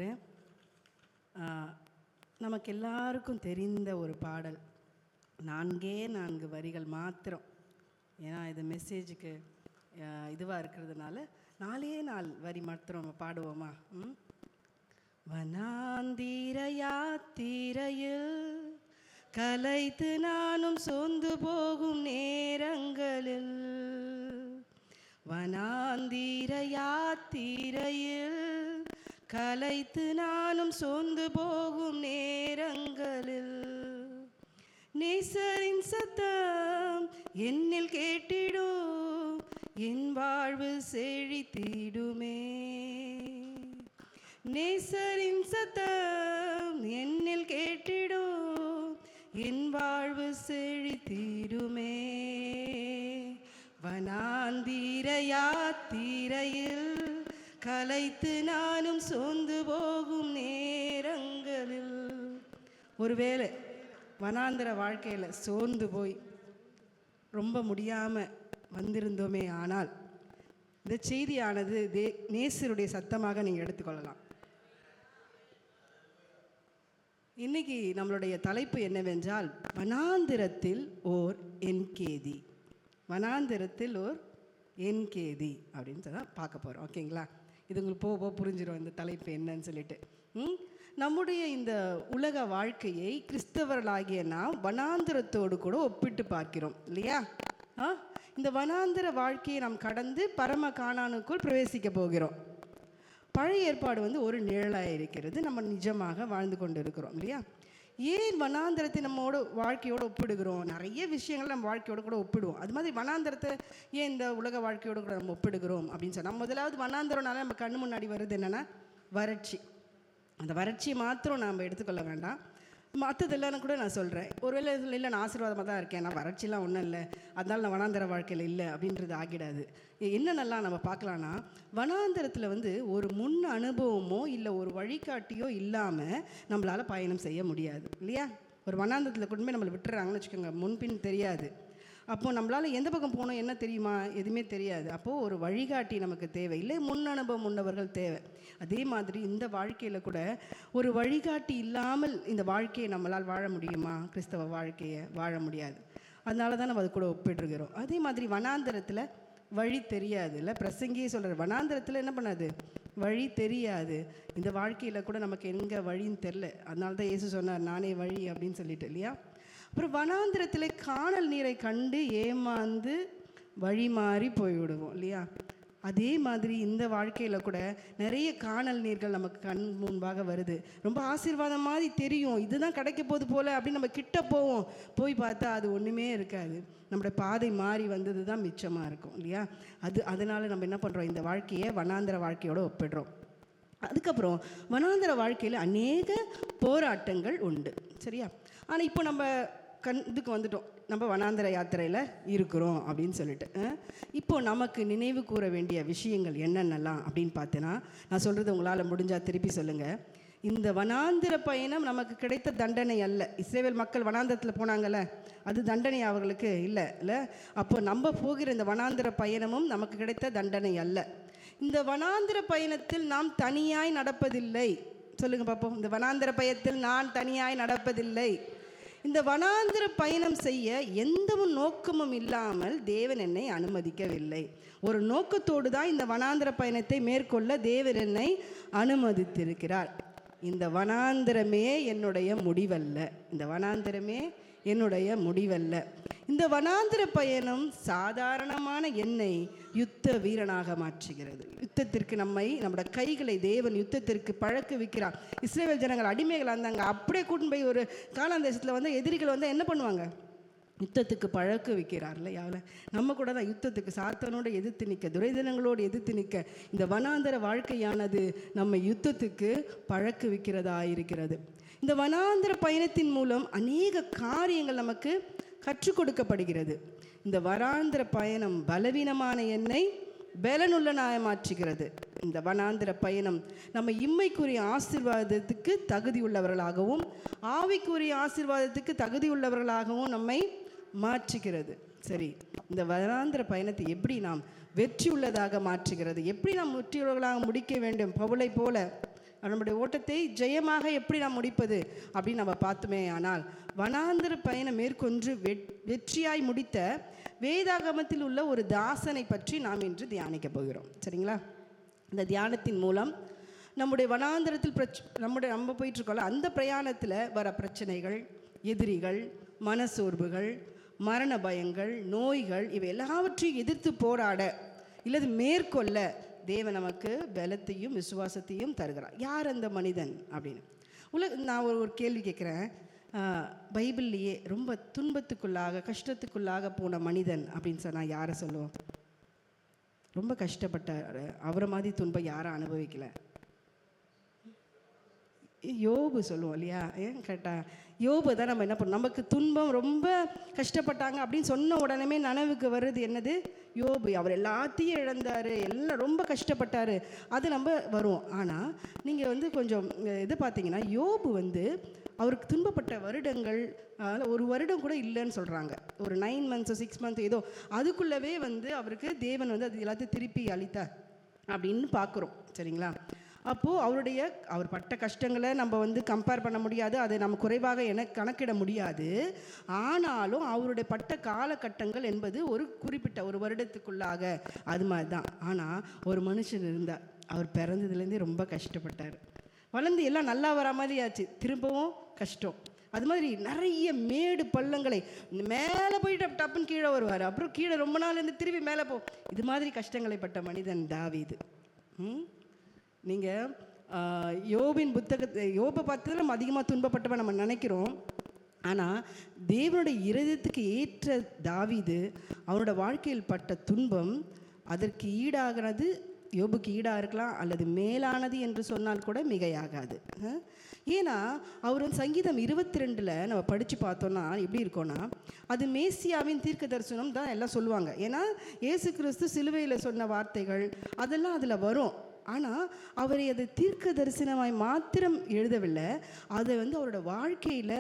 பாடுகிறேன். நமக்கு எல்லாருக்கும் தெரிந்த ஒரு பாடல், 4 வரிகள் மாத்திரம். ஏன்னா இது மெசேஜுக்கு இதுவாக இருக்கிறதுனால 4 வரி மாத்திரம் நம்ம பாடுவோமா? வனாந்திர யாத்திரையில் கலைத்து நானும் சொந்து போகும் நேரங்களில், வனாந்திர யாத்திரையில் கலைத்து நானும் சொந்து போகும் நேரங்களில், நேசரின் சத்தம் என்னில் கேட்டிடும், என் வாழ்வு செழித்திடுமே. நேசரின் சத்தம் என்னில் கேட்டிடும், என் வாழ்வு செழித்திடுமே. வனாந்திர யாத்திரையில் கலைத்து நானும் சொந்து போகும் நேரங்களில். ஒருவேளை வனாந்திர வாழ்க்கையில் சோர்ந்து போய் ரொம்ப முடியாமல் வந்திருந்தோமே ஆனால், இந்த செய்தியானது நேசருடைய சத்தமாக நீங்கள் எடுத்துக்கொள்ளலாம். இன்னைக்கு நம்மளுடைய தலைப்பு என்னவென்றால், வனாந்திரத்தில் ஓர் என்கேதி. வனாந்திரத்தில் ஓர் என்கேதி அப்படின்னு தான் பார்க்க போகிறோம். ஓகேங்களா? இது உங்களுக்கு போக புரிஞ்சிடும் இந்த தலைப்பு என்னன்னு சொல்லிட்டு. நம்முடைய இந்த உலக வாழ்க்கையை கிறிஸ்தவர்களாகிய நாம் வனாந்திரத்தோடு கூட ஒப்பிட்டு பார்க்கிறோம் இல்லையா? இந்த வனாந்திர வாழ்க்கையை நாம் கடந்து பரம கானானுக்குள் பிரவேசிக்க போகிறோம். பழைய ஏற்பாடு ஒரு நிழலாக இருக்கிறது, நம்ம நிஜமாக வாழ்ந்து கொண்டு இருக்கிறோம் இல்லையா? ஏன் வனாந்திரத்தை நம்மோட வாழ்க்கையோடு ஒப்பிடுகிறோம்? நிறைய விஷயங்கள் நம்ம வாழ்க்கையோடு கூட ஒப்பிடுவோம். அது மாதிரி வனாந்திரத்தை ஏன் இந்த உலக வாழ்க்கையோடு கூட நம்ம ஒப்பிடுகிறோம் அப்படின்னு சொன்னால், முதலாவது வனாந்திரம்னால நம்ம கண்ணு முன்னாடி வருது என்னென்னா வறட்சி. அந்த வறட்சியை மாத்திரம் நாம் எடுத்துக்கொள்ள வேண்டாம், மற்றதெல்லாம் கூட நான் சொல்கிறேன். ஒருவேளை இல்லை நான் ஆசீர்வாதமாக தான் இருக்கேன், நான் வறட்சிலாம் ஒன்றும் இல்லை, அதனால் நான் வனாந்திர வாழ்க்கையில் இல்லை அப்படின்றது ஆகிடாது. என்னென்னலாம் நம்ம பார்க்கலான்னா, வனாந்திரத்தில் ஒரு முன் அனுபவமோ இல்லை ஒரு வழிகாட்டியோ இல்லாமல் நம்மளால் பயணம் செய்ய முடியாது இல்லையா? ஒரு வனாந்திரத்தில் கொண்டு போய் நம்மளை விட்டுறாங்கன்னு வச்சுக்கோங்க, முன்பின் தெரியாது. அப்போது நம்மளால் எந்த பக்கம் போகணும் என்ன தெரியுமா, எதுவுமே தெரியாது. அப்போது ஒரு வழிகாட்டி நமக்கு தேவை, இல்லை முன் அனுபவம் உள்ளவர்கள் தேவை. அதே மாதிரி இந்த வாழ்க்கையில் கூட ஒரு வழிகாட்டி இல்லாமல் இந்த வாழ்க்கையை நம்மளால் வாழ முடியுமா? கிறிஸ்தவ வாழ்க்கையை வாழ முடியாது. அதனால தான் நம்ம அது கூட ஒப்பிட்டுருக்கிறோம். அதே மாதிரி வனாந்திரத்தில் வழி தெரியாது இல்லை? பிரசங்கியே சொல்கிற வனாந்திரத்தில் என்ன பண்ணாது, வழி தெரியாது. இந்த வாழ்க்கையில் கூட நமக்கு எங்கே வழின்னு தெரில. அதனால தான் இயேசு சொன்னார், நானே வழி அப்படின்னு சொல்லிட்டு இல்லையா? அப்புறம் வனாந்திரத்தில் காணல் நீரை கண்டு ஏமாந்து வழி மாறி போய்விடுவோம் இல்லையா? அதே மாதிரி இந்த வாழ்க்கையில் கூட நிறைய காணல் நீர்கள் நமக்கு கண் முன்பாக வருது. ரொம்ப ஆசீர்வாதம் மாதிரி தெரியும், இதுதான் கிடைக்க போது போல் அப்படின்னு நம்ம கிட்ட போவோம். போய் பார்த்தா அது ஒன்றுமே இருக்காது. நம்மளோட பாதை மாறி வந்தது தான் மிச்சமாக இருக்கும் இல்லையா? அதனால் நம்ம என்ன பண்ணுறோம், இந்த வாழ்க்கையை வனாந்திர வாழ்க்கையோடு ஒப்பிடுறோம். அதுக்கப்புறம் வனாந்திர வாழ்க்கையில் அநேக போராட்டங்கள் உண்டு சரியா? ஆனால் இப்போ நம்ம இதுக்கு வந்துட்டோம், நம்ம வனாந்திர யாத்திரையில் இருக்கிறோம் அப்படின்னு சொல்லிட்டு. இப்போது நமக்கு நினைவு கூற வேண்டிய விஷயங்கள் என்னென்னலாம் அப்படின்னு பார்த்தேன்னா, நான் சொல்கிறது உங்களால் முடிஞ்சால் திருப்பி சொல்லுங்கள். இந்த வனாந்திர பயணம் நமக்கு கிடைத்த தண்டனை அல்ல. இஸ்ரவேல் மக்கள் வனாந்திரத்தில் போனாங்கல்ல, அது தண்டனை அவர்களுக்கு இல்லை. அப்போ நம்ம போகிற இந்த வனாந்திர பயணமும் நமக்கு கிடைத்த தண்டனை அல்ல. இந்த வனாந்திர பயணத்தில் நாம் தனியாய் நடப்பதில்லை. சொல்லுங்கள் பார்ப்போம். இந்த வனாந்திர பயணத்தில் நான் தனியாய் நடப்பதில்லை. இந்த வனாந்திர பயணம் செய்ய எந்த நோக்கமும் இல்லாமல் தேவன் என்னை அனுமதிக்கவில்லை. ஒரு நோக்கத்தோடு தான் இந்த வனாந்திர பயணத்தை மேற்கொள்ள தேவன் என்னை அனுமதித்திருக்கிறார். இந்த வனாந்திரமே என்னுடைய முடிவல்ல. இந்த வனாந்திரமே என்னுடைய முடிவல்ல. இந்த வனாந்திர பயணம் சாதாரணமான என்னை யுத்த வீரனாக மாற்றுகிறது. யுத்தத்திற்கு நம்முடைய கைகளை தேவன் யுத்தத்திற்கு பழக்க வைக்கிறார். இஸ்ரவேல் ஜனங்கள் அடிமைகள் இருந்தாங்க, அப்படியே கூட்டின்னு போய் ஒரு கானான் தேசத்தில் எதிரிகள் என்ன பண்ணுவாங்க, யுத்தத்துக்கு பழக்க வைக்கிறார் இல்லையா? நம்ம கூட தான் யுத்தத்துக்கு சாத்தானோடு எதிர்த்து நிற்க, துரைதனங்களோடு எதிர்த்து நிற்க இந்த வனாந்திர வாழ்க்கையானது நம்ம யுத்தத்துக்கு பழக்க வைக்கிறதா இருக்கிறது. இந்த வனாந்திர பயணத்தின் மூலம் அநேக காரியங்கள் நமக்கு கற்றுக் கொடுக்கப்படுகிறது. இந்த வனாந்திர பயணம் பலவீனமான என்னை பலனுள்ளனாக மாற்றுகிறது. இந்த வனாந்திர பயணம் நம்ம இம்மைக்குரிய ஆசீர்வாதத்துக்கு தகுதியுள்ளவர்களாகவும் ஆவிக்குரிய ஆசீர்வாதத்துக்கு தகுதியுள்ளவர்களாகவும் நம்மை மாற்றுகிறது. சரி, இந்த வனாந்திர பயணத்தை எப்படி நாம் வெற்றி உள்ளதாக மாற்றுகிறது, எப்படி நாம் வெற்றியுள்ளவர்களாக முடிக்க வேண்டும்? பவுலை போல நம்முடைய ஓட்டத்தை ஜெயமாக எப்படி நாம் முடிப்பது அப்படின்னு நம்ம பார்த்துமே. ஆனால் வனாந்திர பயணம் மேற்கொண்டு வெற்றியாய் முடித்த வேதாகமத்தில் உள்ள ஒரு தாசனை பற்றி நாம் இன்று தியானிக்க போகிறோம். சரிங்களா? இந்த தியானத்தின் மூலம் நம்முடைய வனாந்திரத்தில் நம்ம போயிட்டுருக்கோம்ல, அந்த பிரயாணத்தில் வர பிரச்சனைகள், எதிரிகள், மனசோர்வுகள், மரண பயங்கள், நோய்கள், இவை எல்லாவற்றையும் எதிர்த்து போராட இல்லது மேற்கொள்ள தேவன் நமக்கு பலத்தையும் விசுவாசத்தையும் தருகிறார். யார் அந்த மனிதன் அப்படின்னு நான் ஒரு கேள்வி கேட்குறேன். பைபிள்லேயே ரொம்ப துன்பத்துக்குள்ளாக கஷ்டத்துக்குள்ளாக போன மனிதன் அப்படின்னு சொன்னால் யாரை சொல்லுவோம்? ரொம்ப கஷ்டப்பட்டார், அவரை மாதிரி துன்பம் யாரும் அனுபவிக்கல. யோபு சொல்லுவோம் இல்லையா? ஏன் கேட்டால் யோபு தான் நம்ம என்ன பண்ணோம், நமக்கு துன்பம் ரொம்ப கஷ்டப்பட்டாங்க அப்படின்னு சொன்ன உடனே நனவுக்கு வருது என்னது? யோபு. அவர் எல்லாத்தையும் இழந்தார், எல்லாம் ரொம்ப கஷ்டப்பட்டார், அது நம்ம வருவோம். ஆனால் நீங்கள் கொஞ்சம் இது பார்த்தீங்கன்னா யோபு அவருக்கு துன்பப்பட்ட வருடங்கள் ஒரு வருடம் கூட இல்லைன்னு சொல்கிறாங்க. ஒரு 9 months 6 months ஏதோ அதுக்குள்ளவே அவருக்கு தேவன் அது எல்லாத்தையும் திருப்பி அளித்தார் அப்படின்னு பார்க்குறோம். சரிங்களா? அப்போது அவர் பட்ட கஷ்டங்களை நம்ம கம்பேர் பண்ண முடியாது, அதை நம்ம குறைவாக கணக்கிட முடியாது. ஆனாலும் அவருடைய பட்ட காலகட்டங்கள் என்பது ஒரு குறிப்பிட்ட ஒரு வருடத்துக்குள்ளாக அது மாதிரி தான். ஆனால் ஒரு மனுஷன் இருந்தார், அவர் பிறந்ததுலேருந்தே ரொம்ப கஷ்டப்பட்டார், வளர்ந்து எல்லாம் நல்லா வர மாதிரி ஆச்சு, திரும்பவும் கஷ்டம். அது மாதிரி நிறைய மேடு பள்ளங்களை மேலே போயிட்டு டப்புன்னு கீழே வருவார், அப்புறம் கீழே ரொம்ப நாள் இருந்து திரும்பி மேலே இது மாதிரி கஷ்டங்களை பட்ட மனிதன் தாவீது. நீங்கள் யோபின் புத்தகத்தை யோபை பார்த்ததில் நம்ம அதிகமாக துன்பப்பட்டவன் நம்ம நினைக்கிறோம். ஆனால் தேவனுடைய இருதயத்துக்கு ஏற்ற தாவீது அவனோட வாழ்க்கையில் பட்ட துன்பம் அதற்கு ஈடாகிறது, யோபுக்கு ஈடாக இருக்கலாம் அல்லது மேலானது என்று சொன்னால் கூட மிகையாகாது. ஏன்னா அவர் சங்கீதம் 22 நம்ம படித்து பார்த்தோன்னா எப்படி இருக்கோன்னா, அது மேசியாவின் தீர்க்க தரிசனம் தான் எல்லாம் சொல்லுவாங்க. ஏன்னா இயேசு கிறிஸ்து சிலுவையில் சொன்ன வார்த்தைகள் அதெல்லாம் அதில் வரும். ஆனால் அவரை அதை தீர்க்க தரிசனமாய் மாத்திரம் எழுதவில்லை, அதை அவரோட வாழ்க்கையில்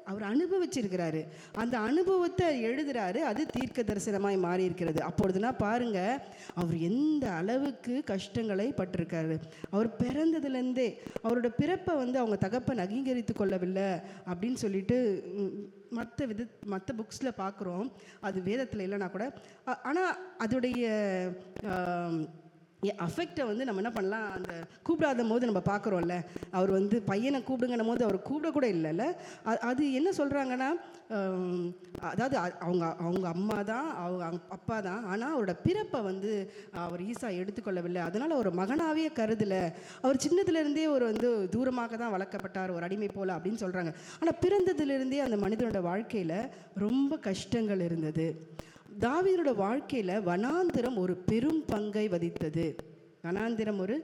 அவர் அனுபவிச்சிருக்கிறாரு, அந்த அனுபவத்தை எழுதுகிறாரு, அது தீர்க்க தரிசனமாய் மாறி இருக்கிறது. அப்பொழுதுனா பாருங்கள் அவர் எந்த அளவுக்கு கஷ்டங்களை பட்டிருக்காரு. அவர் பிறந்ததுலேருந்தே அவரோட பிறப்பை அவங்க தகப்பன் அங்கீகரித்து கொள்ளவில்லை அப்படின்னு சொல்லிட்டு மற்ற புக்ஸில் பார்க்குறோம். அது வேதத்தில் இல்லைனா கூட. ஆனால் அதோடைய அஃபெக்டை நம்ம என்ன பண்ணலாம், அந்த கூப்பிடாத போது நம்ம பார்க்குறோம்ல, அவர் பையனை கூப்பிடுங்கன்னும் போது அவர் கூப்பிட கூட இல்லைல்ல. அது என்ன சொல்கிறாங்கன்னா, அதாவது அவங்க அம்மா தான், அவங்க அப்பா தான், ஆனால் அவரோட பிறப்பை அவர் ஈசா எடுத்துக்கொள்ளவில்லை, அதனால் ஒரு மகனாகவே கருதலை, அவர் சின்னதுலேருந்தே ஒரு தூரமாக தான் வளர்க்கப்பட்டார், ஒரு அடிமை போல் அப்படின்னு சொல்கிறாங்க. ஆனால் பிறந்ததுலேருந்தே அந்த மனிதனோட வாழ்க்கையில் ரொம்ப கஷ்டங்கள் இருந்தது. தாவீதோட வாழ்க்கையில் வனாந்திரம் ஒரு பெரும் பங்கை வகித்தது. வனாந்திரம் ஒரு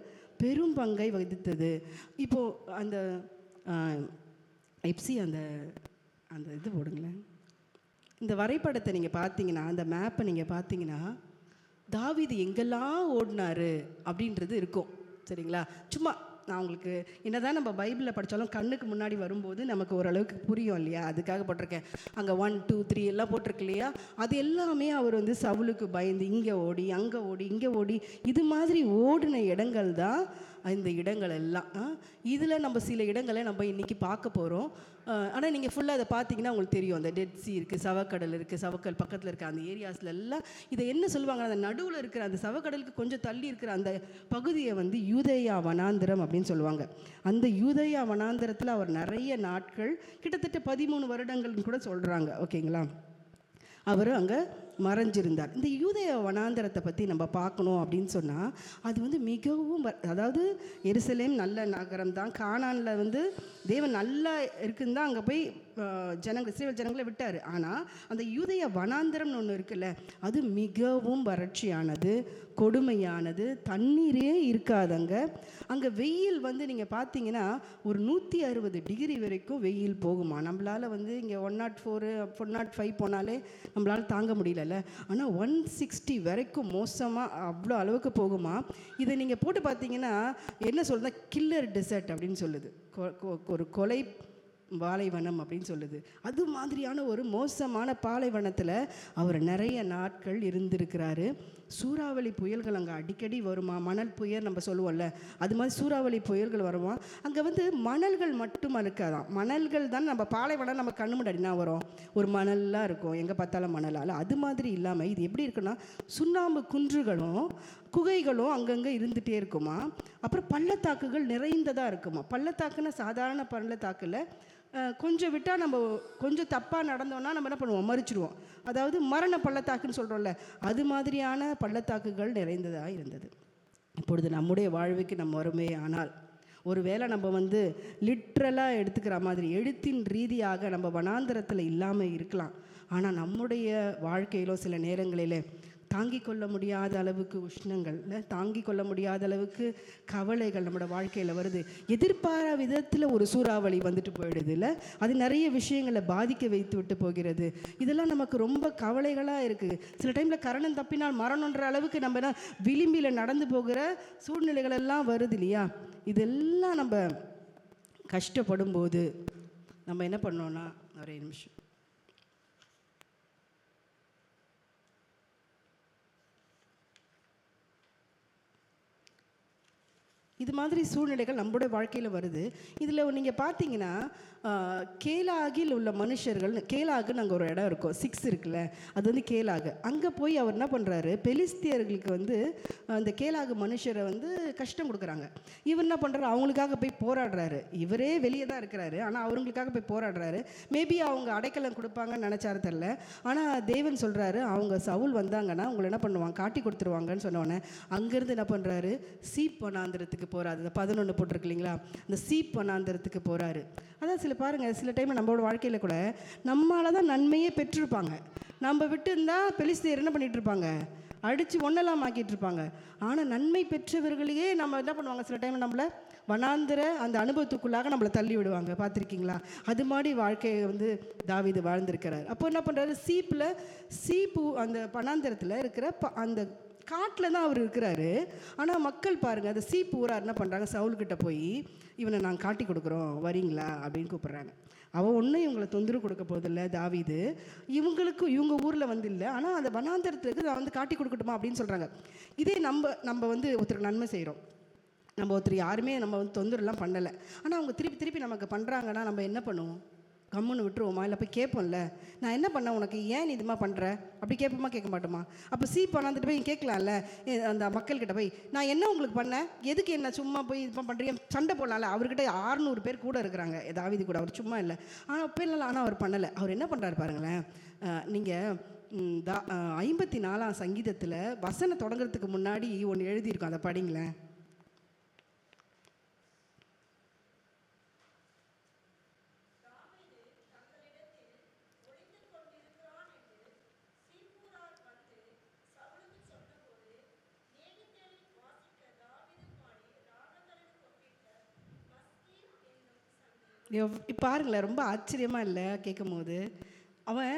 பெரும் பங்கை வகித்தது. இப்போது அந்த எப்சி அந்த அந்த இது போடுங்களேன், இந்த வரைபடத்தை நீங்கள் பார்த்தீங்கன்னா, அந்த மேப்பை நீங்கள் பார்த்தீங்கன்னா, தாவீது எங்கெல்லாம் ஓடினார் அப்படின்றது இருக்கும். சரிங்களா? சும்மா நான் உங்களுக்கு என்னதான் நம்ம பைபிளில் படித்தாலும் கண்ணுக்கு முன்னாடி வரும்போது நமக்கு ஓரளவுக்கு புரியும் இல்லையா, அதுக்காக போட்டிருக்கேன். அங்கே 1 2 3 எல்லாம் போட்டிருக்கு இல்லையா, அது எல்லாமே அவர் சவுலுக்கு பயந்து இங்கே ஓடி அங்கே ஓடி இங்கே ஓடி இது மாதிரி ஓடின இடங்கள் தான் இந்த இடங்கள் எல்லாம். இதில் நம்ம சில இடங்களை நம்ம இன்றைக்கி பார்க்க போகிறோம். ஆனால் நீங்கள் ஃபுல்லாக அதை பார்த்தீங்கன்னா உங்களுக்கு தெரியும். அந்த டெட் சி இருக்குது, சவக்கடல் இருக்குது, சவக்கல் பக்கத்தில் இருக்க அந்த ஏரியாஸில் எல்லாம் இதை என்ன சொல்லுவாங்க, அந்த நடுவில் இருக்கிற அந்த சவக்கடலுக்கு கொஞ்சம் தள்ளி இருக்கிற அந்த பகுதியை யூதேயா வனாந்திரம் அப்படின்னு சொல்லுவாங்க. அந்த யூதேயா வனாந்திரத்தில் அவர் நிறைய நாட்கள், கிட்டத்தட்ட 13 வருடங்கள்னு கூட சொல்கிறாங்க. ஓகேங்களா? அவர் அங்கே மறைஞ்சிருந்தார். இந்த யூதேய வனாந்தரத்தை பற்றி நம்ம பார்க்கணும் அப்படின்னு சொன்னால், அது மிகவும் அதாவது எருசலேம் நல்ல நகரம் தான், கானானில் தேவன் நல்லா இருக்குன்னு தான் அங்கே போய் இஸ்ரவேல் ஜனங்களை விட்டார். ஆனால் அந்த யூதேய வனாந்தரம்னு ஒன்று இருக்குல்ல, அது மிகவும் வறட்சியானது, கொடுமையானது, தண்ணீரே இருக்காதங்க. அங்கே வெயில் நீங்கள் பார்த்தீங்கன்னா ஒரு 160 டிகிரி வரைக்கும் வெயில் போகுமா. நம்மளால் இங்கே 104 105 போனாலே நம்மளால் தாங்க முடியல. ஆனால் 160 வரைக்கும் மோசமாக அவ்வளோ அளவுக்கு போகுமா. இதை நீங்கள் போட்டு பார்த்தீங்கன்னா என்ன சொல்லுது, கில்லர் டெசர்ட் அப்படின்னு சொல்லுது. ஒரு கொலை பாலைவனம் அப்படின்னு சொல்லுது. அது மாதிரியான ஒரு மோசமான பாலைவனத்தில் அவர் நிறைய நாட்கள் இருந்திருக்கிறாரு. சூறாவளி புயல்கள் அங்கே அடிக்கடி வருமா, மணல் புயல் நம்ம சொல்லுவோம்ல, அது மாதிரி சூறாவளி புயல்கள் வருமா. அங்கே வந்து மணல்கள் மட்டும் இருக்காதான், மணல்கள் தான் நம்ம பாலைவனம் நம்ம கண்ணு முன்னாடினா வரும், ஒரு மணல்லாம் இருக்கும் எங்கே பார்த்தாலும் மணலால். அது மாதிரி இல்லாமல் இது எப்படி இருக்குன்னா சுண்ணாம்பு குன்றுகளும் குகைகளும் அங்கங்கே இருந்துகிட்டே இருக்குமா. அப்புறம் பள்ளத்தாக்குகள் நிறைந்ததாக இருக்குமா. பள்ளத்தாக்குன்னா சாதாரண பள்ளத்தாக்கில் கொஞ்சம் விட்டால் நம்ம கொஞ்சம் தப்பாக நடந்தோன்னா நம்ம என்ன பண்ணுவோம், மறிச்சிடுவோம். அதாவது மரண பள்ளத்தாக்குன்னு சொல்கிறோம்ல, அது மாதிரியான பள்ளத்தாக்குகள் நிறைந்ததாக இருந்தது. இப்பொழுது நம்முடைய வாழ்வுக்கு நம்ம வருமே ஆனால் ஒருவேளை நம்ம வந்து லிட்ரலாக எடுத்துக்கிற மாதிரி எழுத்தின் ரீதியாக நம்ம வனாந்தரத்தில் இல்லாமல் இருக்கலாம். ஆனால் நம்முடைய வாழ்க்கையிலோ சில நேரங்களில் தாங்கிக் கொள்ள முடியாத அளவுக்கு உஷ்ணங்கள், தாங்கிக் கொள்ள முடியாத அளவுக்கு கவலைகள் நம்மளோட வாழ்க்கையில் வருது. எதிர்பாராத விதத்தில் ஒரு சூறாவளி வந்துட்டு போயிடுது இல்லை, அது நிறைய விஷயங்களை பாதிக்க வைத்து விட்டு போகிறது. இதெல்லாம் நமக்கு ரொம்ப கவலைகளாக இருக்குது. சில டைமில் கரணம் தப்பினால் மரணன்ற அளவுக்கு நம்ம விளிம்பில் நடந்து போகிற சூழ்நிலைகள் எல்லாம் வருது இல்லையா. இதெல்லாம் நம்ம கஷ்டப்படும் போது நம்ம என்ன பண்ணோன்னா, ஒரே நிமிஷம், இது மாதிரி சூழ்நிலைகள் நம்முடைய வாழ்க்கையில் வருது. இதில் நீங்கள் பார்த்தீங்கன்னா கேலாகில் உள்ள மனுஷர்கள், கேலாகுன்னு அங்கே ஒரு இடம் இருக்கும், 6 இருக்குல்ல, அது வந்து கேலாகு. அங்கே போய் அவர் என்ன பண்ணுறாரு, பெலிஸ்தியர்களுக்கு வந்து அந்த கேலாகு மனுஷரை வந்து கஷ்டம் கொடுக்குறாங்க. இவர் என்ன பண்ணுறாரு, அவங்களுக்காக போய் போராடுறாரு. இவரே வெளியே தான் இருக்கிறாரு, ஆனால் அவங்களுக்காக போய் போராடுறாரு. மேபி அவங்க அடைக்கலம் கொடுப்பாங்கன்னு நினச்சாரு தெரில. ஆனால் தேவன் சொல்கிறாரு, அவங்க சவுல் வந்தாங்கன்னா அவங்களை என்ன பண்ணுவாங்க, காட்டி கொடுத்துருவாங்கன்னு சொன்னோன்னே அங்கேருந்து என்ன பண்ணுறாரு, சீப் வனாந்திரத்துக்கு போகிறாரு. அந்த 11 போட்டிருக்கு இல்லைங்களா, அந்த சீப் வனாந்திரத்துக்கு போகிறாரு. அதான் சில பாருங்கள், சில டைம் நம்மளோட வாழ்க்கையில் கூட நம்மளால் தான் நன்மையே பெற்றிருப்பாங்க. நம்ம விட்டு இருந்தால் பெலிஸ்தியர் என்ன பண்ணிகிட்டு இருப்பாங்க, அடித்து ஒன்றெல்லாம் ஆக்கிட்டு இருப்பாங்க. ஆனால் நன்மை பெற்றவர்களையே நம்ம என்ன பண்ணுவாங்க, சில டைம் நம்மளை வனாந்திர அந்த அனுபவத்துக்குள்ளாக நம்மளை தள்ளி விடுவாங்க. பார்த்துருக்கீங்களா? அது மாதிரி வாழ்க்கையை வந்து தாவீது வாழ்ந்திருக்கிறார். அப்போ என்ன பண்ணுறாரு, சீப்பு அந்த வனாந்திரத்தில் இருக்கிற அந்த காட்டில் தான் அவர் இருக்கிறாரு. ஆனால் மக்கள் பாருங்கள், அந்த சீப்பு ஊரார் என்ன பண்ணுறாங்க, சவுல்கிட்ட போய் இவனை நாங்கள் காட்டி கொடுக்குறோம் வரீங்களா அப்படின்னு கூப்பிட்றாங்க. அவன் ஒன்றும் இவங்களை தொந்தரவு கொடுக்க போதில்லை தாவீது, இவங்க ஊரில் வந்து இல்லை, ஆனால் அந்த வனாந்தரத்துக்கு நான் வந்து காட்டி கொடுக்கட்டுமா அப்படின்னு சொல்கிறாங்க. இதே நம்ம வந்து ஒருத்தருக்கு நன்மை செய்கிறோம், நம்ம ஒருத்தர் யாருமே நம்ம வந்து தொந்தரவுலாம் பண்ணலை, ஆனால் அவங்க திருப்பி நமக்கு பண்ணுறாங்கன்னா நம்ம என்ன பண்ணுவோம், கம்முன்னு விட்டுருவோமா, இல்லை போய் கேட்போம்ல, நான் என்ன பண்ணேன் உனக்கு, ஏன் நீ இதுமா பண்ணுற அப்படி கேட்போமா, கேட்க மாட்டோமா? அப்போ பண்ணாந்துட்டு போய் கேட்கலாம்ல அந்த மக்கள்கிட்ட போய், நான் என்ன உங்களுக்கு பண்ணேன், எதுக்கு என்ன சும்மா போய் இது பண்ணுறீங்க, சண்டை போடலாம்ல. அவர்கிட்ட 600 பேர் கூட இருக்கிறாங்க தாவீது கூட, அவர் சும்மா இல்லை. ஆனால் இப்போ இல்லை, ஆனால் அவர் பண்ணலை. அவர் என்ன பண்ணுறாரு பாருங்களேன். நீங்கள் 54ஆம் சங்கீதத்தில் வசனம் தொடங்குறதுக்கு முன்னாடி ஒன்று எழுதியிருக்கோம், அதை படிங்களேன். பாருங்களேன், ரொம்ப ஆச்சரியமாக இல்லை கேட்கும் போது. அவன்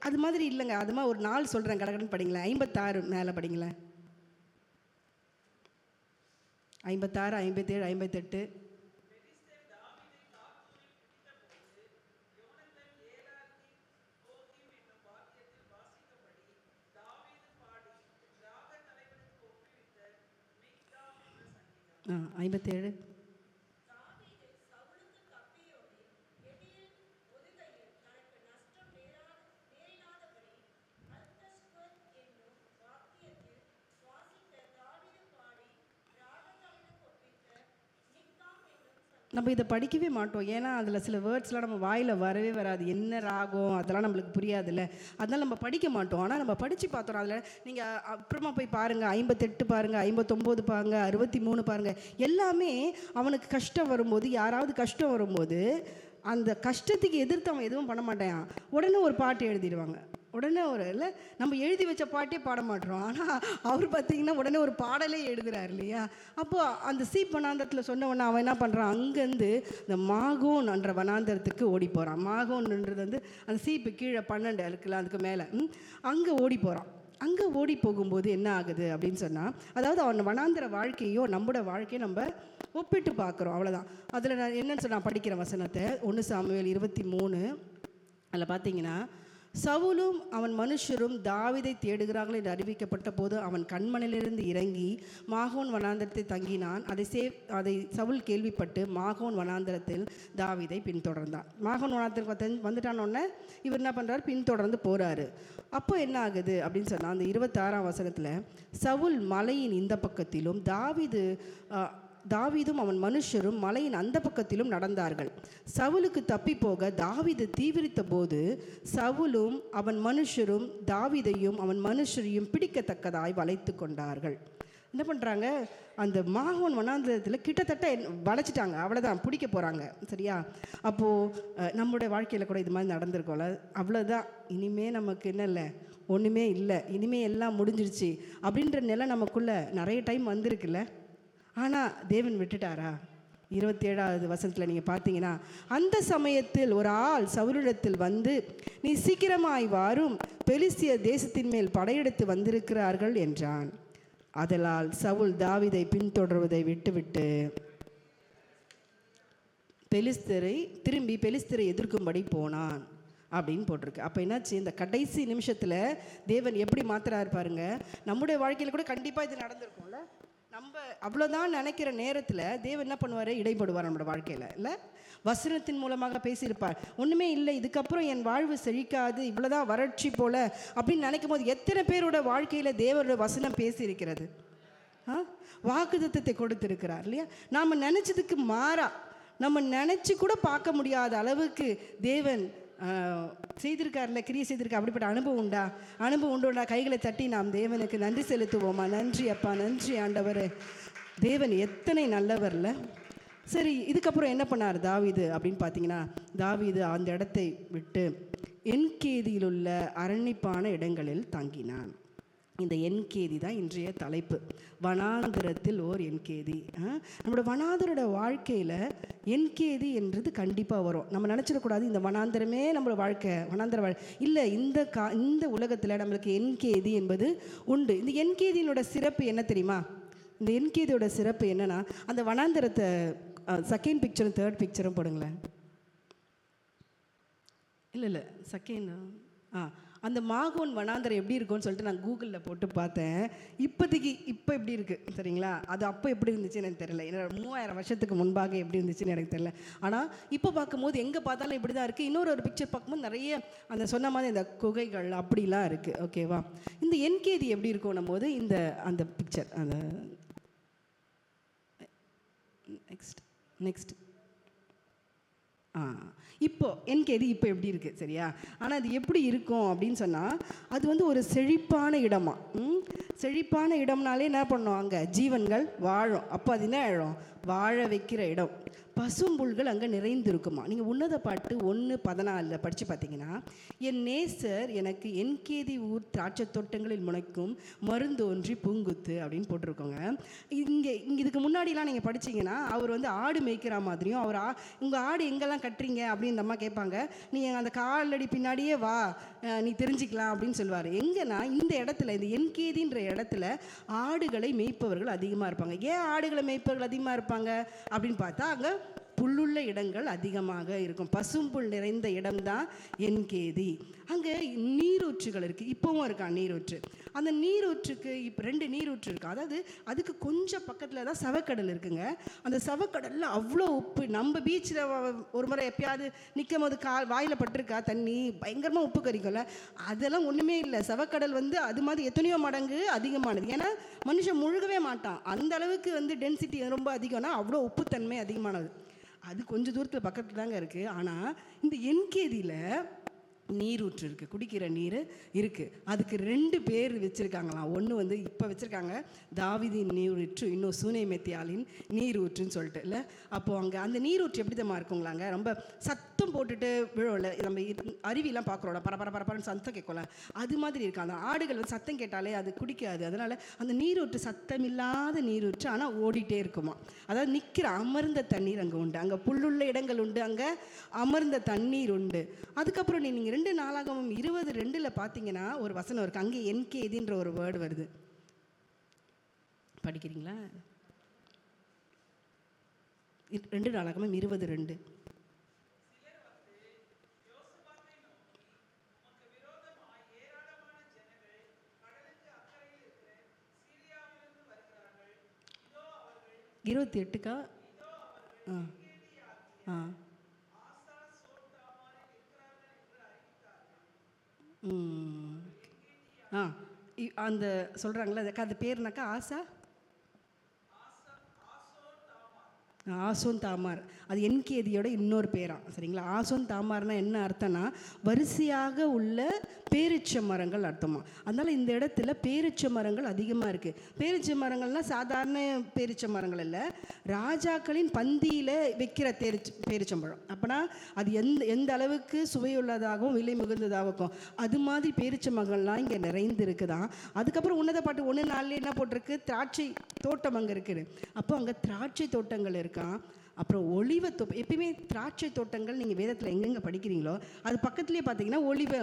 அது மாதிரி இல்லைங்க, அது மாதிரி ஒரு நாள் சொல்கிறேன், கடகடன்னு படிங்களேன். 56 மேலே படிங்களேன். 56, 57, 58. ஆ 57. நம்ம இதை படிக்கவே மாட்டோம், ஏன்னா அதில் சில வேர்ட்ஸ்லாம் நம்ம வாயில் வரவே வராது, என்ன ராகம் அதெல்லாம் நம்மளுக்கு புரியாதுல்ல, அதனால் நம்ம படிக்க மாட்டோம். ஆனால் நம்ம படித்து பார்த்தோம். அதில் நீங்கள் அப்புறமா போய் பாருங்கள், 58 பாருங்கள், 59 பாருங்கள், 63 பாருங்கள். எல்லாமே அவனுக்கு கஷ்டம் வரும்போது, யாராவது கஷ்டம் வரும்போது அந்த கஷ்டத்துக்கு எதிர்த்து அவன் எதுவும் பண்ண மாட்டான், உடனே ஒரு பாட்டு எழுதிடுவாங்க. உடனே ஒரு இல்லை, நம்ம எழுதி வச்ச பாட்டே பாட மாட்டோம், ஆனால் அவர் பார்த்திங்கன்னா உடனே ஒரு பாடலே எழுதுகிறார் இல்லையா. அப்போது அந்த சீப் வனாந்தரத்தில் சொன்ன உடனே அவன் என்ன பண்ணுறான், அங்கேருந்து இந்த மாகோன் என்ற வனாந்தரத்துக்கு ஓடி போகிறான். மாகோன்ன்றது வந்து அந்த சீப்பு கீழே 12 இருக்குல்ல, அதுக்கு மேலே அங்கே ஓடி போகிறான். அங்கே ஓடி போகும்போது என்ன ஆகுது அப்படின்னு சொன்னால், அதாவது அவன் வனாந்திர வாழ்க்கையோ நம்மளோட வாழ்க்கையோ நம்ம ஒப்பிட்டு பார்க்குறோம், அவ்வளோதான். அதில் நான் என்னன்னு நான் படிக்கிற வசனத்தை 1 சாமுவேல் 23 அதில் பார்த்தீங்கன்னா, சவுலும் அவன் மனுஷரும் தாவீதை தேடுகிறார்கள் என்று அறிவிக்கப்பட்ட போது அவன் கண்மலையிலிருந்து இறங்கி மாகோன் வனாந்தரத்தை தங்கினான். அதை சவுல் கேள்விப்பட்டு மாகோன் வனாந்தரத்தில் தாவீதை பின்தொடர்ந்தான். மாகோன் வனாந்தரத்துக்கு வந்துட்டானோடனே இவர் என்ன பண்ணுறார், பின்தொடர்ந்து போகிறாரு. அப்போ என்ன ஆகுது அப்படின்னு சொன்னால், அந்த 26ஆம் வசனத்தில் சவுல் மலையின் இந்த பக்கத்திலும் தாவீதும் அவன் மனுஷரும் மலையின் அந்த பக்கத்திலும் நடந்தார்கள். சவுலுக்கு தப்பி போக தாவீது தீவிரித்த போது சவுலும் அவன் மனுஷரும் தாவீதையும் அவன் மனுஷரையும் பிடிக்கத்தக்கதாய் வளைத்து கொண்டார்கள். என்ன பண்ணுறாங்க, அந்த மாகோன் வனாந்தரத்தில் கிட்டத்தட்ட வளைச்சிட்டாங்க, அவ்வளோதான், பிடிக்க போகிறாங்க. சரியா? அப்போது நம்மளுடைய வாழ்க்கையில் கூட இது மாதிரி நடந்திருக்கோம்ல, அவ்வளோதான், இனிமே நமக்கு என்ன இல்லை, ஒன்றுமே இல்லை, இனிமே எல்லாம் முடிஞ்சிருச்சு அப்படின்ற நிலை நமக்குள்ளே நிறைய டைம் வந்திருக்குல்ல. ஆனால் தேவன் விட்டுட்டாரா? 27வது வசனத்தில் நீங்கள் பார்த்தீங்கன்னா, அந்த சமயத்தில் ஒரு ஆள் சவுலிடத்தில் வந்து, நீ சீக்கிரமாய் வாரும், பெலிஸ்திய தேசத்தின் மேல் படையெடுத்து வந்திருக்கிறார்கள் என்றான். அதனால் சவுல் தாவீதை பின்தொடர்வதை விட்டுவிட்டு பெலிஸ்தரை எதிர்க்கும்படி போனான் அப்படின்னு போட்டிருக்கு. அப்போ என்னாச்சு, இந்த கடைசி நிமிஷத்தில் தேவன் எப்படி மாத்துறாரு பாருங்க. நம்முடைய வாழ்க்கையில் கூட கண்டிப்பாக இது நடந்திருக்கும்ல. நம்ம அவ்வளோதான் நினைக்கிற நேரத்தில் தேவன் என்ன பண்ணுவார், இடைப்படுவார் நம்மளோட வாழ்க்கையில். இல்லை, வசனத்தின் மூலமாக பேசியிருப்பார். ஒன்றுமே இல்லை, இதுக்கப்புறம் என் வாழ்வு செழிக்காது, இவ்வளோதான் வறட்சி போல் அப்படின்னு நினைக்கும் போது எத்தனை பேரோட வாழ்க்கையில் தேவரோட வசனம் பேசியிருக்கிறது, வாக்குத்தத்தத்தை கொடுத்துருக்கிறார் இல்லையா? நாம் நினச்சதுக்கு மாறா, நம்ம நினச்சி கூட பார்க்க முடியாத அளவுக்கு தேவன் செய்திருக்காருல, கிரியை செய்திருக்கா. அப்படிப்பட்ட அனுபவம் உண்டுண்டா? கைகளை தட்டி நாம் தேவனுக்கு நன்றி செலுத்துவோமா? நன்றி அப்பா, நன்றி ஆண்டவர், தேவன் எத்தனை நல்லவர்ல. சரி, இதுக்கப்புறம் என்ன பண்ணார் தாவீது அப்படின்னு பார்த்தீங்கன்னா, தாவீது அந்த இடத்தை விட்டு என்கேதியில் உள்ள அரண்யப்பான இடங்களில் தங்கினான். இந்த என்கேதி தான் இன்றைய தலைப்பு, வனாந்திரத்தில் ஓர் என்கேதி. நம்மளோட வனாந்தரோட வாழ்க்கையில் என்கேதி என்றது கண்டிப்பாக வரும். நம்ம நினச்சிடக்கூடாது இந்த வனாந்திரமே நம்மளோட வாழ்க்கை, வனாந்திர இல்லை. இந்த உலகத்தில் நம்மளுக்கு என்கேதி என்பது உண்டு. இந்த என்கேதியினோட சிறப்பு என்ன தெரியுமா? இந்த என்கேதியோட சிறப்பு என்னன்னா, அந்த வனாந்திரத்தை செகண்ட் பிக்சரும் தேர்ட் பிக்சரும் போடுங்களேன். இல்லை செகண்ட் அந்த மாகோன் வனாந்தரம் எப்படி இருக்கும்னு சொல்லிட்டு நான் கூகுளில் போட்டு பார்த்தேன். இப்போ எப்படி இருக்குது சரிங்களா? அது அப்போ எப்படி இருந்துச்சுன்னு எனக்கு தெரியல. ஏன்னா 3000 வருஷத்துக்கு முன்பாக எப்படி இருந்துச்சுன்னு எனக்கு தெரியல. ஆனால் இப்போ பார்க்கும்போது எங்கே பார்த்தாலும் இப்படி தான் இருக்குது. இன்னொரு பிக்சர் பார்க்கும்போது நிறைய அந்த சொன்ன மாதிரி இந்த குகைகள் அப்படிலாம் இருக்குது. ஓகேவா? இந்த என்கேதி எப்படி இருக்கும் போது அந்த பிக்சர் அந்த நெக்ஸ்ட் இப்போ என்கேதி இப்போ எப்படி இருக்குது சரியா? ஆனால் அது எப்படி இருக்கும் அப்படின்னு சொன்னால், அது வந்து ஒரு செழிப்பான இடமா. செழிப்பான இடம்னாலே என்ன பண்ணோம், அங்கே ஜீவன்கள் வாழும். அப்போ அது என்ன இடம், வாழ வைக்கிற இடம். பசும்புல்கள் அங்கே நிறைந்திருக்குமா. நீங்கள் உன்னத பாட்டு 1:14 படித்து பார்த்தீங்கன்னா, என் நேசர் எனக்கு என்கேதி ஊர் திராட்சை தோட்டங்களில் முளைக்கும் மருந்தோன்றி பூங்குத்து அப்படின்னு போட்டிருக்கோங்க. இங்கே இதுக்கு முன்னாடிலாம் நீங்கள் படிச்சிங்கன்னா, அவர் வந்து ஆடு மேய்க்கிற மாதிரியும், அவர் உங்கள் ஆடு எங்கெல்லாம் கட்டுறீங்க அப்படின்னு இந்த அம்மா கேட்பாங்க. நீங்கள் அந்த காலடி பின்னாடியே வா, நீ தெரிஞ்சுக்கலாம் அப்படின்னு சொல்லுவார். எங்கன்னா இந்த இடத்துல, இந்த என்கேதின்ற இடத்துல ஆடுகளை மேய்ப்பவர்கள் அதிகமாக இருப்பாங்க. ஏன் ஆடுகளை மேய்ப்பவர்கள் அதிகமாக இருப்பாங்க அப்படின்னு பார்த்தா, அங்கே புல்லுள்ள இடங்கள் அதிகமாக இருக்கும். பசும்புல் நிறைந்த இடம்தான் என்கேதி. அங்கே நீரூற்றுகள் இருக்குது, இப்போவும் இருக்கா நீரூற்று. அந்த நீரூற்றுக்கு இப்போ 2 நீரூற்று இருக்குது. அதாவது அதுக்கு கொஞ்சம் பக்கத்தில் தான் சவக்கடல் இருக்குங்க. அந்த சவக்கடலில் அவ்வளோ உப்பு. நம்ம பீச்சில் ஒரு முறை எப்பயாவது நிற்கும் போது வாயில் பட்டிருக்கா தண்ணி, பயங்கரமாக உப்பு கறிக்கும்ல. அதெல்லாம் ஒன்றுமே இல்லை. சவக்கடல் வந்து அது மாதிரி எத்தனையோ மடங்கு அதிகமானது. ஏன்னா மனுஷன் முழுகவே மாட்டான், அந்த அளவுக்கு வந்து டென்சிட்டி ரொம்ப அதிகம்னா அவ்வளோ உப்புத்தன்மை அதிகமானது. அது கொஞ்சம் தூரத்தில் பக்கத்தில் தாங்க இருக்குது. ஆனால் இந்த என்கேதியில் நீரூற்று இருக்குது, குடிக்கிற நீர் இருக்குது. அதுக்கு 2 பேர் வச்சுருக்காங்களாம். ஒன்று வந்து இப்போ வச்சுருக்காங்க தாவீதின் நீரூற்று, இன்னும் சூனேமெத்தியாலின் நீரூற்றுன்னு சொல்லிட்டு இல்லை. அப்போது அங்கே அந்த நீரூற்று எப்படி தான் இருக்குங்களாங்க, ரொம்ப சத்தம் போட்டுட்டு விழும்ல. நம்ம அருவிலாம் பார்க்குறோம்ல, பரபரன்னு சத்தம் கேட்கல, அது மாதிரி இருக்கு. அந்த ஆடுகள் வந்து சத்தம் கேட்டாலே அது குடிக்காது. அதனால் அந்த நீரூற்று சத்தமில்லாத நீரூற்று, ஆனால் ஓடிட்டே இருக்குமா. அதாவது நிற்கிற அமர்ந்த தண்ணீர் அங்கே உண்டு, அங்கே புல்லுள்ள இடங்கள் உண்டு, அங்கே அமர்ந்த தண்ணீர் உண்டு. அதுக்கப்புறம் நீங்கள் 2 நாளாகமம் 20:2 பார்த்தீங்கன்னா ஒரு வசனம் இருக்குது. அங்கே என்கேதின்ற ஒரு வேர்டு வருது, படிக்கிறீங்களா? 2 நாளாகமம் 20:2. இருபத்தி எட்டுக்கா? ஆ ஆ ஆ அந்த சொல்கிறாங்களே அது பேர்னாக்கா ஆசா ஆசோன் தாமார். அது என்கேதியோட இன்னொரு பேராம். சரிங்களா? ஆசோன் தாமார்னா என்ன அர்த்தம்னா வரிசையாக உள்ள பேரிச்ச மரங்கள் அர்த்தமா. அதனால் இந்த இடத்துல பேரிச்ச மரங்கள் அதிகமாக இருக்குது. பேரிச்ச மரங்கள்னால் சாதாரண பேரிச்ச மரங்கள் இல்லை, ராஜாக்களின் பந்தியில் வைக்கிற பேரிச்சம்பழம். அப்போனா அது எந்த அளவுக்கு சுவையுள்ளதாகவும் விலை மிகுந்ததாகவும் அது மாதிரி பேரிச்ச மரங்கள்லாம் இங்கே நிறைந்து இருக்குதான். அதுக்கப்புறம் உன்னத பாட்டு 1:4 என்ன போட்டிருக்கு? திராட்சை தோட்டம் அங்கே இருக்குது. அப்போ அங்கே திராட்சை தோட்டங்கள் இருக்கான். அப்புறம் ஒலிவ தோப்பு. எப்பயுமே திராட்சை தோட்டங்கள் நீங்கள் வேதத்தில் எங்கெங்கே படிக்கிறீங்களோ அது பக்கத்துலேயே பார்த்தீங்கன்னா ஒலிவ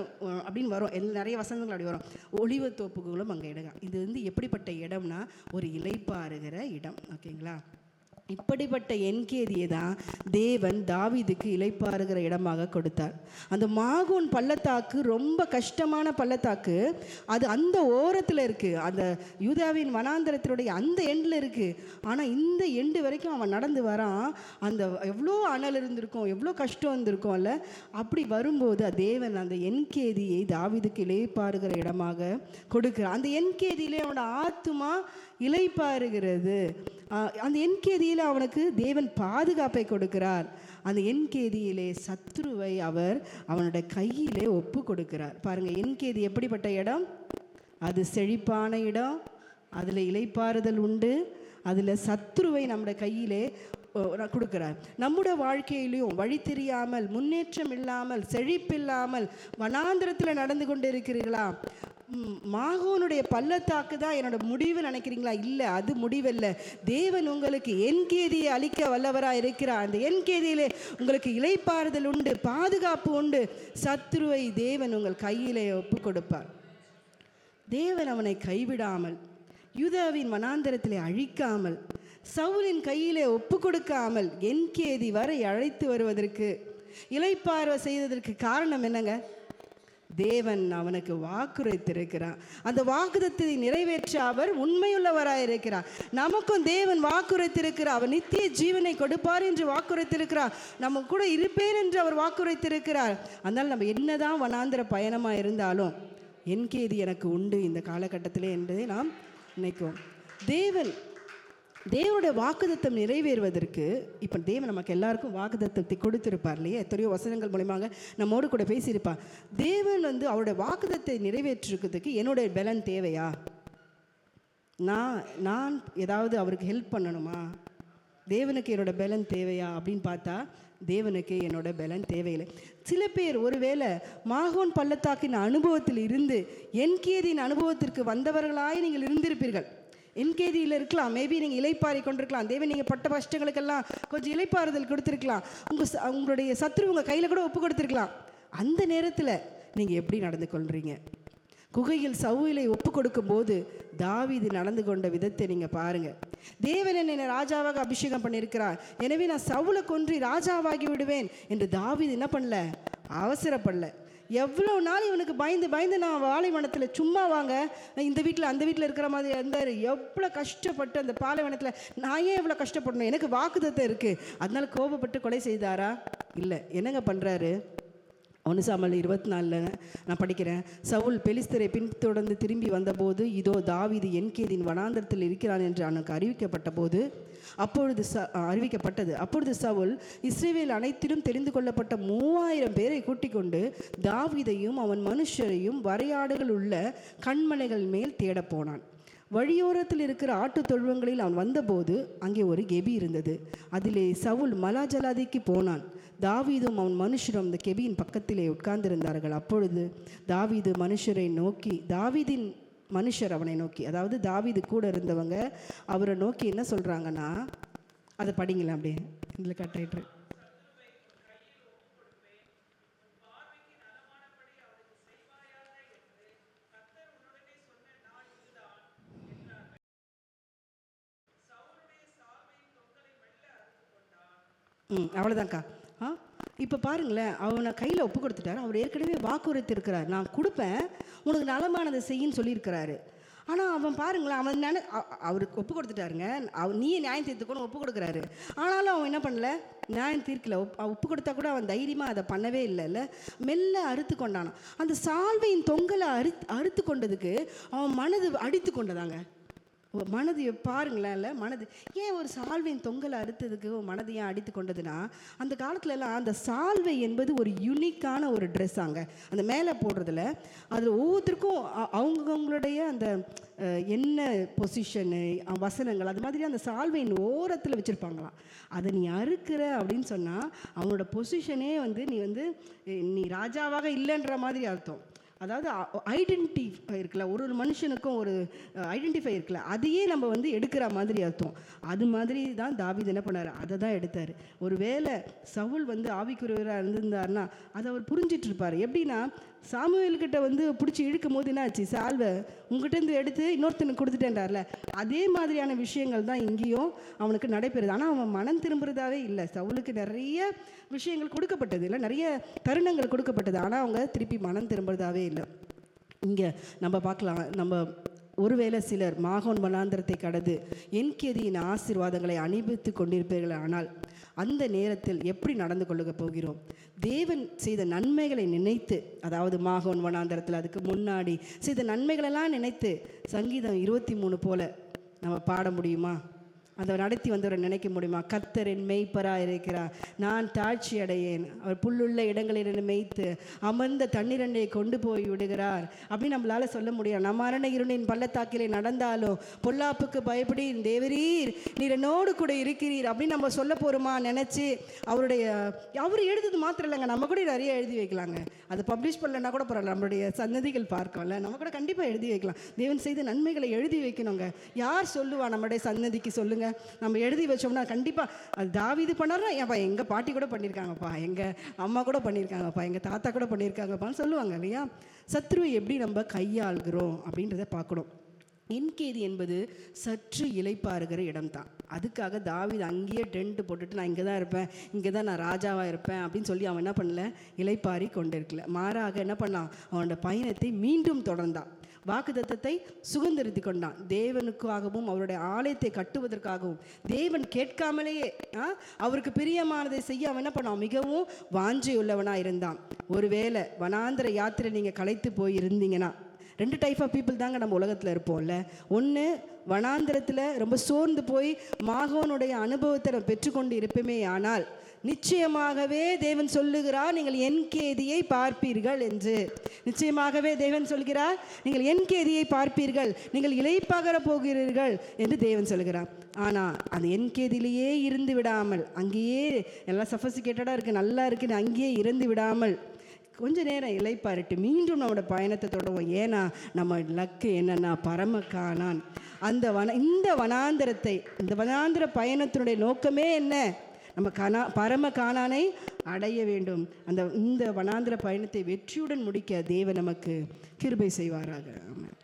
அப்படின்னு வரும். நிறைய வசனங்கள் அப்படி வரும். ஒலிவ தோப்புகளும் அங்கே இடம். இது வந்து எப்படிப்பட்ட இடம்னா ஒரு இளைப்பாறுகிற இடம். ஓகேங்களா? இப்படிப்பட்ட என்கேதியை தான் தேவன் தாவீதுக்கு இளைப்பாறுகிற இடமாக கொடுத்தார். அந்த மாகோன் பள்ளத்தாக்கு ரொம்ப கஷ்டமான பள்ளத்தாக்கு. அது அந்த ஓரத்தில் இருக்குது, அந்த யூதாவின் வனாந்தரத்தினுடைய அந்த எண்டில் இருக்குது. ஆனால் இந்த எண்டு வரைக்கும் அவன் நடந்து வரான். அந்த எவ்வளோ அனல் இருந்திருக்கும், எவ்வளோ கஷ்டம் இருந்திருக்கும்ல. அப்படி வரும்போது தேவன் அந்த என்கேதியை தாவீதுக்கு இளைப்பாறுகிற இடமாக கொடுக்கிறார். அந்த என்கேதியிலே அவனோட ஆத்துமா இளைப்பாறுகிறது. அந்த என்கேதியில் அவனுக்கு தேவன் பாதுகாப்பை கொடுக்கிறார். அந்த என்கேதியிலே சத்ருவை அவர் அவனுடைய கையிலே ஒப்பு கொடுக்கிறார். பாருங்கள், என்கேதி எப்படிப்பட்ட இடம்? அது செழிப்பான இடம், அதில் இளைப்பாறுதல் உண்டு, அதில் சத்ருவை நம்முடைய கையிலே கொடுக்கிறார். நம்முடைய வாழ்க்கையிலையும் வழி தெரியாமல், முன்னேற்றம் இல்லாமல், செழிப்பில்லாமல் வனாந்திரத்தில் நடந்து கொண்டு இருக்கிறீர்களா? மாகோனுடைய பள்ளத்தாக்கு தான் என்னோட முடிவு நினைக்கிறீங்களா? இல்லை, அது முடிவல்ல. தேவன் உங்களுக்கு என்கேதியை அளிக்க வல்லவராக இருக்கிறார். அந்த என்கேதியிலே உங்களுக்கு இளைப்பாறுதல் உண்டு, பாதுகாப்பு உண்டு. சத்ருவை தேவன் உங்கள் கையிலே ஒப்பு கொடுப்பார். தேவன் அவனை கைவிடாமல், யூதாவின் வனாந்தரத்திலே அழிக்காமல், சவுலின் கையிலே ஒப்பு கொடுக்காமல் என்கேதி வரை அழைத்து வருவதற்கு, இளைப்பாறுவ செய்வதற்கு காரணம் என்னங்க? தேவன் அவனுக்கு வாக்குரைத்திருக்கிறார். அந்த வாக்குதத்தை நிறைவேற்ற அவர் உண்மையுள்ளவராக இருக்கிறார். நமக்கும் தேவன் வாக்குரைத்திருக்கிறார். அவர் நித்திய ஜீவனை கொடுப்பார் என்று வாக்குரைத்திருக்கிறார். நம்ம கூட இருப்பேன் என்று அவர் வாக்குரைத்திருக்கிறார். அதனால் நம்ம என்னதான் வனாந்திர பயணமாக இருந்தாலும் என்கேதி எனக்கு உண்டு இந்த காலகட்டத்திலே என்பதை நாம் நினைக்குவோம். தேவனுடைய வாக்குதத்தம் நிறைவேறுவதற்கு இப்போ தேவன் நமக்கு எல்லாருக்கும் வாக்குதத்தத்தை கொடுத்திருப்பார் இல்லையா? எத்தனையோ வசனங்கள் மூலமாக நம்மோடு கூட பேசியிருப்பார். தேவன் வந்து அவருடைய வாக்குதத்தை நிறைவேற்றுறதுக்கு என்னுடைய பலன் தேவையா? நான் ஏதாவது அவருக்கு ஹெல்ப் பண்ணணுமா? தேவனுக்கு என்னோட பலன் தேவையா அப்படின்னு பார்த்தா தேவனுக்கு என்னோட பலன் தேவையில்லை. சில பேர் ஒருவேளை மாகோன் பள்ளத்தாக்கின் அனுபவத்தில் இருந்து என்கேதியின் அனுபவத்திற்கு வந்தவர்களாய் நீங்கள் இருந்திருப்பீர்கள். என்கேதியில் இருக்கலாம், மேபி நீங்கள் இளைப்பாறை கொண்டிருக்கலாம். தேவன் நீங்கள் பட்ட கஷ்டங்களுக்கெல்லாம் கொஞ்சம் இளைப்பாறுதல் கொடுத்துருக்கலாம். உங்களுடைய சத்ரு உங்கள் கையில் கூட ஒப்பு கொடுத்துருக்கலாம். அந்த நேரத்தில் நீங்கள் எப்படி நடந்து கொள்கிறீங்க? குகையில் சவுலை ஒப்பு கொடுக்கும் போது தாவீது நடந்து கொண்ட விதத்தை நீங்கள் பாருங்கள். தேவன் என்னை ராஜாவாக அபிஷேகம் பண்ணியிருக்கிறார், எனவே நான் சவுலை கொன்று ராஜாவாகி விடுவேன் என்று தாவீது என்ன பண்ணல? அவசரப்படல. எவ்வளோ நாள் இவனுக்கு பயந்து நான் பாலைவனத்தில் சும்மா வாங்க இந்த வீட்டில் அந்த வீட்டில் இருக்கிற மாதிரி இருந்தார். எவ்வளோ கஷ்டப்பட்டு அந்த பாலைவனத்தில் நான் ஏன் எவ்வளோ கஷ்டப்படணும்? எனக்கு வாக்குத்தத்தம் இருக்குது, அதனால கோபப்பட்டு கொலை செய்தாரா? இல்லை. என்னங்க பண்ணுறாரு? 1 சாமுவேல் 24 நான் படிக்கிறேன். சவுல் பெலிஸ்தரை பின்தொடர்ந்து திரும்பி வந்தபோது இதோ தாவீது என்கேதின் வனாந்தரத்தில் இருக்கிறான் என்று அவனுக்கு அறிவிக்கப்பட்டது. அப்பொழுது சவுல் இஸ்ரவேல் அனைத்திலும் தெரிந்து கொள்ளப்பட்ட 3000 பேரை கூட்டிக் கொண்டு தாவீதையும் அவன் மனுஷரையும் வரையாடுகள் உள்ள கண்மலைகள் மேல் தேடப் போனான். வழியோரத்தில் இருக்கிற ஆட்டு தொழுவங்களில் அவன் வந்தபோது அங்கே ஒரு கெபி இருந்தது. அதிலே சவுல் மலாஜலாதிக்கு போனான். தாவீதும் அவன் மனுஷரும் அந்த கெபியின் பக்கத்திலே உட்கார்ந்திருந்தார்கள். அப்பொழுது தாவீதின் மனுஷர் அவனை நோக்கி, அதாவது தாவீது கூட இருந்தவங்க அவரை நோக்கி என்ன சொல்கிறாங்கன்னா, அதை படிங்களேன் அப்படியே இதில் கட்டாயிட்டு. அவ்வளோதான்க்கா. இப்போ பாருங்களேன், அவனை கையில் ஒப்பு கொடுத்துட்டாரு. அவர் ஏற்கனவே வாக்குறுத்தி இருக்கிறார், நான் கொடுப்பேன், உனக்கு நலமானதை செய்யின்னு சொல்லியிருக்கிறாரு. ஆனால் அவன் பாருங்களேன், அவன் அவருக்கு ஒப்பு கொடுத்துட்டாருங்க. நீயே நியாயம் தீர்த்துக்கோன்னு ஒப்பு கொடுக்குறாரு. ஆனாலும் அவன் என்ன பண்ணல, நியாயம் தீர்க்கல. ஒப்பு கொடுத்தா கூட அவன் தைரியமாக அதை பண்ணவே இல்லைல்ல, மெல்ல அறுத்து கொண்டானான். அந்த சால்வையின் தொங்கலை அறுத்து கொண்டதுக்கு அவன் மனது அடித்து கொண்டதாங்க. மனது பாருங்களேன்ல, மனது ஏன் ஒரு சால்வையின் தொங்கலை அறுத்ததுக்கு மனது ஏன் அடித்து கொண்டதுன்னா, அந்த காலத்துலலாம் அந்த சால்வை என்பது ஒரு யூனிக்கான ஒரு ட்ரெஸ் ஆங்க. அந்த மேலே போடுறதுல அதில் ஒவ்வொருத்தருக்கும் அவங்கவுங்களுடைய அந்த என்ன பொசிஷனு வசனங்கள் அது மாதிரி அந்த சால்வையின் ஓரத்தில் வச்சுருப்பாங்களாம். அதை நீ அறுக்கிற அப்படின்னு சொன்னால் அவனோட பொசிஷனே நீ ராஜாவாக இல்லைன்ற மாதிரி அர்த்தம். அதாவது ஐடென்டிஃபை இருக்குல்ல, ஒரு மனுஷனுக்கும் ஒரு ஐடென்டிஃபை இருக்குல்ல, அதையே நம்ம எடுக்கிற மாதிரி அர்த்தம். அது மாதிரி தான் தாவீது என்ன பண்ணார், அதை தான் எடுத்தார். ஒரு வேளை சவுல் ஆவிக்குரியவராக இருந்திருந்தார்னா அதை அவர் புரிஞ்சிட்டு இருப்பார். எப்படின்னா, சாமுவேல்கிட்ட பிடிச்சி இழுக்கும் போது என்ன ஆச்சு, சால்வை உங்ககிட்டேருந்து எடுத்து இன்னொருத்தனுக்கு கொடுத்துட்டேன்றார்ல, அதே மாதிரியான விஷயங்கள் தான் இங்கேயும் அவனுக்கு நடைபெறுது. ஆனால் அவன் மனம் திரும்புறதாவே இல்லை. சவுலுக்கு நிறைய விஷயங்கள் கொடுக்கப்பட்டது இல்லை, நிறைய தருணங்கள் கொடுக்கப்பட்டது, ஆனால் அவங்க திருப்பி மனம் திரும்புறதாவே இல்லை. இங்கே நம்ம பார்க்கலாம், நம்ம ஒருவேளை சிலர் மாகோன் வனாந்திரத்தை கடந்து என்கேதியின் ஆசீர்வாதங்களை அனுபவித்து கொண்டிருப்பீர்கள். ஆனால் அந்த நேரத்தில் எப்படி நடந்து கொள்ள போகிறோம்? தேவன் செய்த நன்மைகளை நினைத்து, அதாவது மாகோன் வனாந்திரத்தில் அதுக்கு முன்னாடி செய்த நன்மைகளெல்லாம் நினைத்து சங்கீதம் 23 போல நம்ம பாட முடியுமா? அதை நடத்தி வந்தவரை நினைக்க முடியுமா? கர்த்தர் என் மெய்ப்பராக இருக்கிறார், நான் தாழ்ச்சி அடையேன், அவர் புல்லுள்ள இடங்களில் மேய்த்து அமர்ந்த தண்ணீரண்டை கொண்டு போய் விடுகிறார் அப்படின்னு நம்மளால் சொல்ல முடியும். நம்ம மரண இருளின் பள்ளத்தாக்கிலே நடந்தாலும் பொல்லாப்புக்கு பயப்படி தேவரீர் நீர் என்னோடு கூட இருக்கிறீர் அப்படின்னு நம்ம சொல்ல போகிறோமா? நினச்சி அவர் எழுதுறது மாத்திரம் இல்லைங்க, நம்ம கூட நிறைய எழுதி வைக்கலாங்க. அது பப்ளிஷ் பண்ணலன்னா கூட பரவாயில்ல, நம்மளுடைய சன்னதிகள் பார்க்கல, நம்ம கூட கண்டிப்பாக எழுதி வைக்கலாம். தேவன் செய்த நன்மைகளை எழுதி வைக்கணுங்க. யார் சொல்லுவா நம்மளுடைய சன்னதிக்கு? சொல்லுங்க. நம்ம எழுதி வச்சோம்னா கண்டிப்பாக அது தாவீது பண்ணாருன்னா, ஏன்ப்பா எங்கள் பாட்டி கூட பண்ணியிருக்காங்கப்பா, எங்கள் அம்மா கூட பண்ணியிருக்காங்கப்பா, எங்கள் தாத்தா கூட பண்ணியிருக்காங்கப்பான்னு சொல்லுவாங்க இல்லையா? சத்ருவை எப்படி நம்ம கையாளுகிறோம் அப்படின்றத பார்க்கணும். என்கேதி என்பது சற்று இளைப்பாறுகிற இடம்தான். அதுக்காக தாவீது அங்கேயே டென்ட் போட்டுட்டு நான் இங்கே தான் இருப்பேன், இங்கே தான் நான் ராஜாவாக இருப்பேன் அப்படின்னு சொல்லி அவன் என்ன பண்ணல, இளைப்பாரி கொண்டு இருக்கல. மாறாக என்ன பண்ணான், அவனோட பயணத்தை மீண்டும் தொடர்ந்தான். வாக்குத்தத்தத்தை சுதந்திரித்து கொண்டான். தேவனுக்காகவும் அவருடைய ஆலயத்தை கட்டுவதற்காகவும் தேவன் கேட்காமலேயே அவருக்கு பிரியமானதை செய்ய அவன் என்ன பண்ணான், மிகவும் வாஞ்சை உள்ளவனாக இருந்தான். ஒருவேளை வனாந்திர யாத்திரை நீங்கள் களைத்து போய் இருந்தீங்கன்னா, 2 டைப் ஆஃப் பீப்புள் தாங்க நம்ம உலகத்தில் இருப்போம்ல. ஒன்று, வனாந்திரத்தில் ரொம்ப சோர்ந்து போய் மாகோனுடைய அனுபவத்தை நம்ம பெற்றுக்கொண்டு இருப்போமே, ஆனால் நிச்சயமாகவே தேவன் சொல்லுகிறார், நீங்கள் என்கேதியை பார்ப்பீர்கள் என்று. நிச்சயமாகவே தேவன் சொல்கிறார், நீங்கள் என்கேதியை பார்ப்பீர்கள், நீங்கள் இளைப்பாற போகிறீர்கள் என்று தேவன் சொல்கிறார். ஆனால் அந்த என்கேதியிலேயே இருந்து விடாமல், அங்கேயே எல்லாம் சஃபசிகேட்டடாக இருக்குது, நல்லா இருக்குன்னு அங்கேயே இருந்து விடாமல் கொஞ்ச நேரம் இளைப்பாரிட்டு மீண்டும் நம்மளோட பயணத்தை தொடருவோம். ஏன்னா நம்ம லக்கு என்னன்னா பரம கானான். இந்த வனாந்திர பயணத்தினுடைய நோக்கமே என்ன? நம்ம பரம கானானை அடைய வேண்டும். இந்த வனாந்திர பயணத்தை வெற்றியுடன் முடிக்க தேவன் நமக்கு கிருபை செய்வாராக. ஆமென்.